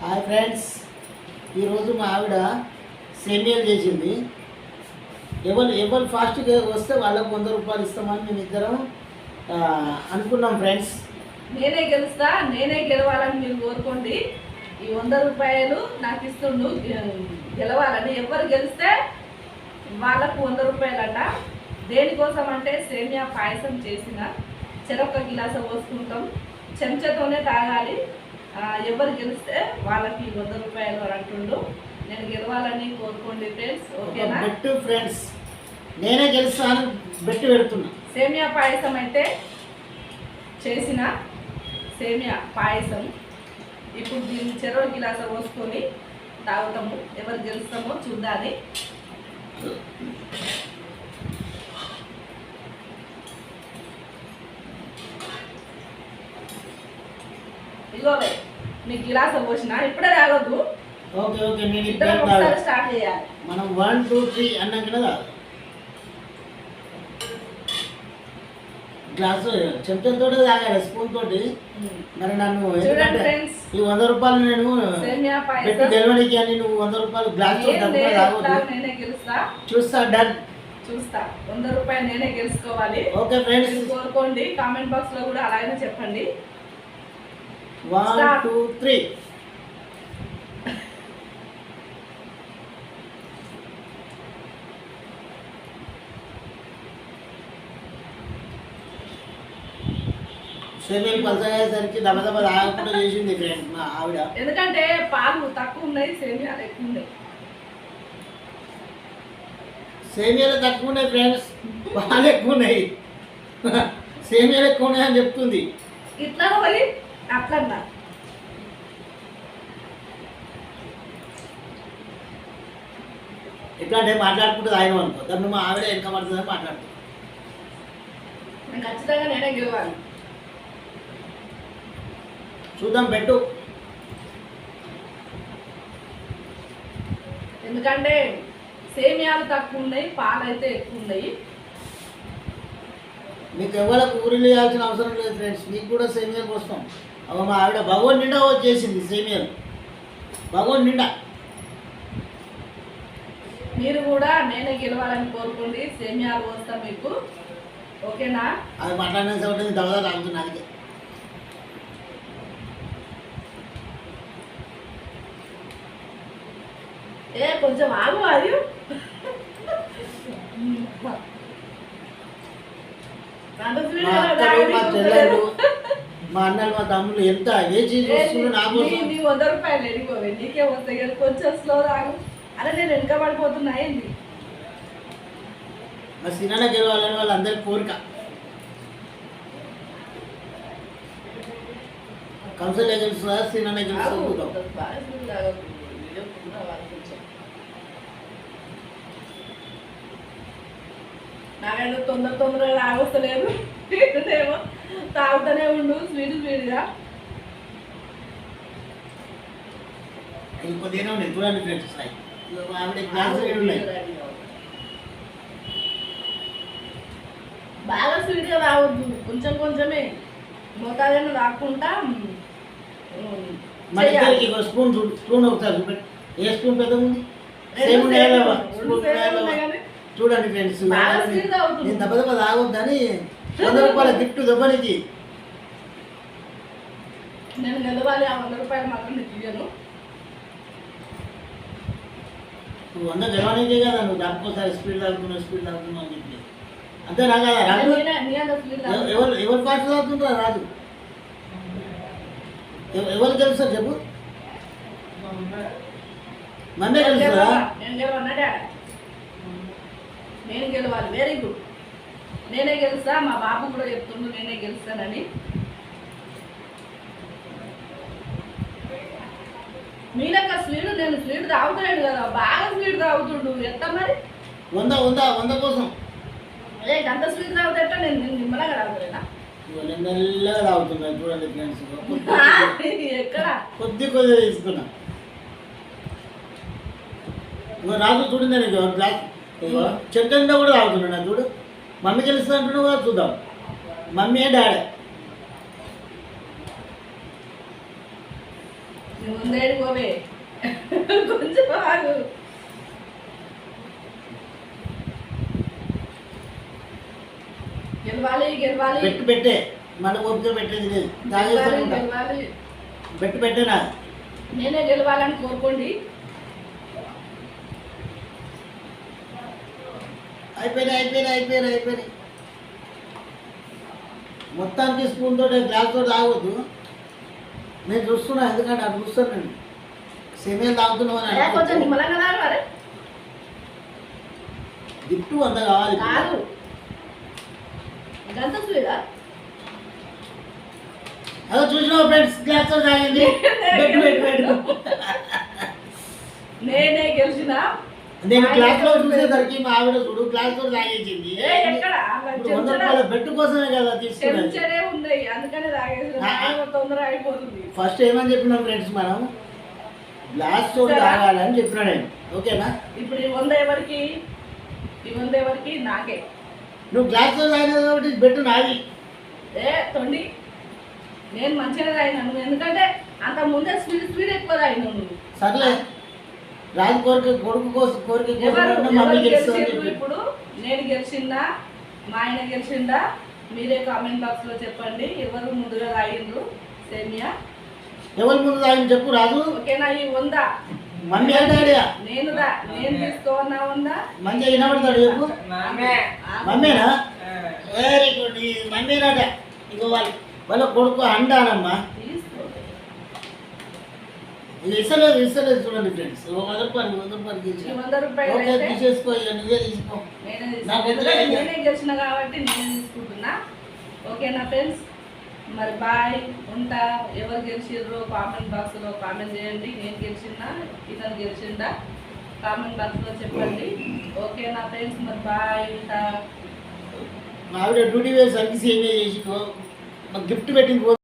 Hi friends, ఈరోజు మా ఆవిడ సేమియాలు చేసింది. ఎవరు ఫాస్ట్గా వస్తే వాళ్ళకు 100 రూపాయలు ఇస్తామని మేము ఇద్దరం అనుకున్నాం ఫ్రెండ్స్. నేనే గెలుస్తా, నేనే గెలవాలని మీరు కోరుకోండి. ఈ 100 రూపాయలు నాకు ఇస్తుండు గెలవాలని. ఎవరు గెలిస్తే వాళ్ళకు 100 రూపాయలట. దేనికోసం అంటే సేమియా పాయసం చేసిన చెరొక్క గిలాస పోసుకుంటాం, చెంచాతోనే తాగాలి. ఎవరు గెలిస్తే వాళ్ళకి 100 రూపాయలు అని అంటుండు. నేను గెలవాలని కోరుకోండి ఫ్రెండ్స్, ఓకేనా? బెట్టు ఫ్రెండ్స్, నేనే గెలుస్తాను బెట్టు పెడుతున్నా. సేమియా పాయసం అయితే చేసిన సేమియా పాయసం ఇప్పుడు దీన్ని చెరవ గిలాస పోసుకొని తాగుతాము. ఎవరు గెలుస్తామో చూద్దాని. ఇగోవే మీకు గిలాస పోసిన ఇప్పుడే తాగొద్దు. ఓకే ఓకే, నేను ఇద్దరం ఒకసారి స్టార్ట్ చేయాలి. మనం 1 2 3 అన్నాం కదా. గ్లాసు చెంచాతో తాగాలి, స్పూన్ తోటి. మరి నన్ను ఈ 100 రూపాయలు నేను పెట్టి గెలవడానికి అని నువ్వు 100 రూపాయలు గ్లాస్ నేనే గెలుస్తా. చూస్తా, డన్. చూస్తా, 100 రూపాయలు నేనే గెలుచుకోవాలి. ఓకే ఫ్రెండ్స్, కోరుకోండి. కామెంట్ బాక్స్ లో కూడా అలాగే చెప్పండి. 1 2 3. సేమియాలు పలసయ్యేసరికి దబదబ తాగకుండా చేసింది ఫ్రెండ్ మా ఆవిడ. ఎందుకంటే పాలు తక్కువ ఉన్నాయి, సేమియాలు ఎక్కువ ఉన్నాయి. సేమియాలు తక్కువ ఉన్నాయి ఫ్రెండ్స్, పాలు ఎక్కువ ఉన్నాయి. సేమియాలు ఎక్కువ ఉన్నాయి అని చెప్తుంది. ఇట్లా పోయి అట్లన్నా ఎట్లా అంటే మాట్లాడుకుంటూ తాగినాం అనుకో, దాన్ని మా ఆవిడ వెనక పడుతుందని మాట్లాడుతుంది. నేను ఖచ్చితంగా నేనే గెలవాలి. చూద్దాం, పెట్టు. ఎందుకంటే సేమియాలు తక్కువ ఉన్నాయి, పాలు అయితే ఎక్కువ ఉన్నాయి. మీకు ఎవరికి ఊరిలో వేయాల్సిన అవసరం లేదు ఫ్రెండ్స్, మీకు కూడా సేమియాలు పోస్తాం. అవ మా ఆవిడ భగవన్ నిండా వచ్చేసింది సేమియాలు, భగవన్ నిండా. మీరు కూడా నేనే గెలవాలని కోరుకోండి. సేమియాలు పోస్తాం మీకు, ఓకేనా? అది మాట్లాడిన కాబట్టి దవదా తాగుతున్నాను. కొంచెం ఆగు. అది మా చెల్లెలు, మా అన్నలు, మా తమ్ముళ్ళు ఎంత వేచి చూస్తున్నారు నాకు. 100 రూపాయలు వెళ్ళిపోవే, నీకే వస్తాయి కదా. కొంచెం స్లో తాగు. అలా నేను వెనక పడిపోతున్నా. ఏంది మా సినిమా గెలవాలని వాళ్ళందరి కోరిక. కంసలే గెలుస్తుందా, సినిమా గెలుస్తుందా? నాకైనా తొందరగా తాగొస్తలేదు. ఏమో తాగుతూనే ఉండు స్వీట్గా. ఇంకొద్దిగా ఉన్నాయి చూడండి ఫ్రెండ్స్. ఆవిడ గ్లాసులు ఉన్నాయి. బాగా స్వీట్గా తాగొద్దు, కొంచెం కొంచెమే మోతాదుగా తాగుకుంటా. మన ఇద్దరికి స్పూన్ ఒకసారి చూపెట్టి. ఏ స్పూన్ పెద్ద ఉంది? చూడండి ఫ్రెండ్స్, నేను దెబ్బ తాగొద్దని 100 రూపాయల గిఫ్ట్ దెబ్బనికి. నేను గెలవాలి, ఆ 100 రూపాయలు మాత్రం నేను తీయను. నువ్వు 100 గెలవడానికే కదా నువ్వు దానికోసారి స్పీడ్ తాగుతున్నావు అని చెప్పి. అంతేనా కదా రాజు? ఎవరు ఫాస్ట్ తాగుతుంటారా రాజు? ఎవరు గెలుస్తారు చెప్పు? మమ్మీ గెలుస్తారా? నేను గెలవాలి. వెరీ గుడ్, నేనే గెలుస్తా. మా బాబు కూడా చెప్తుండు నేనే గెలుస్తానని. మీనక్క స్వీట్, నేను స్వీట్ తాగుతున్నాడు కదా, బాగా స్వీట్ తాగుతుండు. ఎంత మరి 100 కోసం అంత స్వీట్ తాగుతా? నేను నిమ్మలంగా తాగుతున్నా. మెల్లగా తాగుతున్నా చూడండి ఫ్రెండ్స్. ఎక్కడ కొద్దిగా తీసుకున్నా. రాజు చూడండి, నేను గ్లాస్ చెట్టు కూడా తాగుతున్నా. చూడు, మమ్మీ గెలుస్తా అంటున్నావు కదా, చూద్దాం. మమ్మీ డాడీ నువ్వు ముందేడు పోవే కొంచెం ఆగు. గెలవాలి గెలవాలి పెట్టే మళ్ళీ ఓపిక పెట్టేది లేదు. తాగేస్తాను ఉంటా. గెలవాలి. పెట్టేనా నేనే గెలవాలని కోరుకోండి. అయిపోయినాయి మొత్తానికి స్పూన్ తోటి గ్లాస్ తోటి తాగవద్దు. నేను చూస్తున్నా, ఎందుకంటే అటు చూస్తాను నేను సెమీలు తాగుతున్నావు అని కొంచెం అనుకో. నిమ్మలంగా తాగాలి. గిఫ్ట్ అంత కావాలి. కాదు గంత చూడదా అదో చూసినావు ఫ్రెండ్స్, గ్లాస్ తోటి తాగింది. పెట్టు నేనే గెలిచిన. నేను క్లాస్ లో చూసేసరికి మా ఆవిడ చూడు గ్లాస్ తోటి తాగేసింది. ఎక్కడ ఇప్పుడు 100 రూపాయల బెట్టు కోసమే కదా తీసుకున్నది. చెంచనే ఉంది అందుకనే తాగేసిన. తొందర అయిపోతుంది. ఫస్ట్ ఏమని చెప్పినాం ఫ్రెండ్స్, మనం గ్లాస్ తోటి తాగాలని చెప్పినా నేను. ఓకేనా? ఇప్పుడు ఈ 100 ఎవరికి? ఈ 100 ఎవరికి? నాకే. నువ్వు గ్లాస్ తోటి తాగినావు కాబట్టి బెట్టు నాది. తొండి నేను మంచిగా తాగినా. నువ్వు ఎందుకంటే అంత ముందే స్పీడ్ ఎక్కువ తాగినావు నువ్వు. సర్లే, రాజు కొడుకు కోసం కోరిక ఎవరు మమ్మీ గెలిచిండ్రు? గెలుస్తుంది. ఇప్పుడు నేను గెలిచిందా, మా ఆయన గెలిచిందా? మీరే కామెంట్ బాక్స్ లో చెప్పండి. ఎవరు ముందుగా తాగిండ్రు సేమియా? ఎవరి ముందు తాగింది చెప్పు రాజు. ఓకేనా? ఈ 100 మమ్మీ అంటే నేను తీసుకోవన్నా 100. మంచిగా వినబడతాడు చెప్పు. మమ్మీనా? Very good. మమ్మీనాట ఇంకో వాళ్ళ కొడుకు అండానమ్మా. తీసుకో. ఇది ఇస్తలేదు చూడండి ఫ్రెండ్స్. 100 రూపాయలు ఈ 100 రూపాయలు ఓకే, అయితే తీసేసుకో, ఇక నువ్వే తీసుకో. నేనే నాకు తీసుకుంటా. వదిలేయ్. నేనే గెలిచిన కాబట్టి నేనే తీసుకుంటున్నా. ఓకేనా ఫ్రెండ్స్? మరి బాయ్, ఉంటా. ఎవరు గెలిచిర్రో కామెంట్ బాక్స్ లో కామెంట్ చేయండి. నేను గెలిచిందా, ఇతను గెలిచిందా? కామెంట్ బాక్స్ లో చెప్పండి. ఓకేనా ఫ్రెండ్స్? మరి బాయ్, ఉంటా. మా ఆవిడ డ్యూటీ వేసరికి సేమ్ చేసి గిఫ్ట్ పెట్టింది.